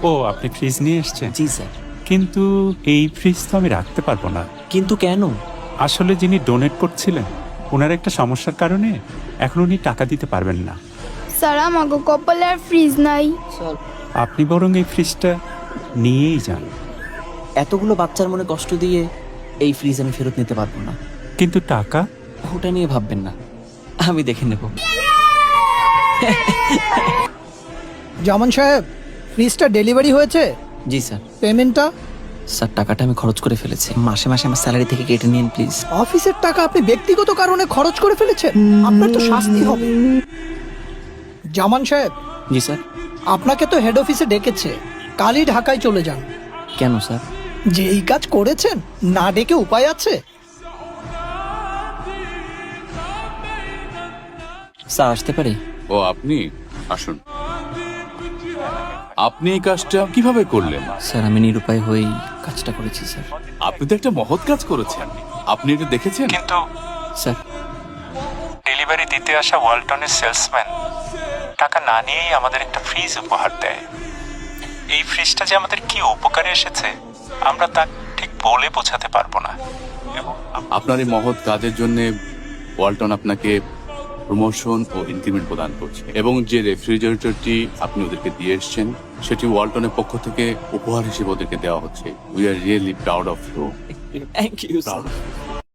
ও, আপনি ফ্রিজ নিয়ে এসেছেন? জি স্যার। কিন্তু এই ফ্রিজ তো আমি রাখতে পারবো না। কিন্তু কেন? আসলে যিনি ডোনেট করছিলেন ওনার একটা সমস্যার কারণে এখন উনি টাকা দিতে পারবেন না। স্যার আমাকে কপালে আর ফ্রিজ নাই। স্যার, আপনি বরং এই ফ্রিজটা নিয়েই যান। এতগুলো বাচ্চার মনে কষ্ট দিয়ে এই ফ্রিজ আমি ফেরত নিতে পারবো না। কিন্তু টাকা? ওটা নিয়ে ভাববেন না, আমি দেখে নেব। জামান সাহেব, ফ্রিজটা ডেলিভারি হয়েছে? জি স্যার। পেমেন্টটা? স্যার, টাকাটা আমি খরচ করে ফেলেছি। মাসে মাসে আমার স্যালারি থেকে কেটে নিন প্লিজ। অফিসের টাকা আপনি ব্যক্তিগত কারণে খরচ করে ফেলেছেন, আপনার তো শাস্তি হবে। জামান সাহেব, জি স্যার। আপনাকে তো হেড অফিসে ডেকেছে, কালই ঢাকায় চলে যান। কেন স্যার? যে এই কাজ করেছেন, না ডেকে উপায় আছে? স্যার, আসতে পারি? ও, আপনি আসুন। আপনি এই কাজটা কিভাবে করলেন? স্যার, আমি নিরুপায় হয়েই কাজটা করেছি স্যার। আপনি তো একটা মহৎ কাজ করেছেন। আপনি এটা দেখেছেন? কিন্তু স্যার, ডেলিভারি দিতে আসা ওয়ালটনের সেলসম্যান টাকা না নিয়েই আমাদের একটা ফ্রিজ উপহার দেয়। এই ফ্রিজটা যে আমাদের কি উপকারে এসেছে আমরা তা ঠিক বলে বোঝাতে পারবো না। এবং আপনার এই মহৎ কাজের জন্য ওয়ালটন আপনাকে প্রমোশন ও ইনক্রিমেন্ট প্রদান করছে, এবং যে রেফ্রিজারেটরটি আপনি ওদেরকে দিয়ে এসেছেন সেটি ওয়ালটনের পক্ষ থেকে উপহার হিসেবে ওদেরকে দেওয়া হচ্ছে। We are really proud of you. Thank you sir.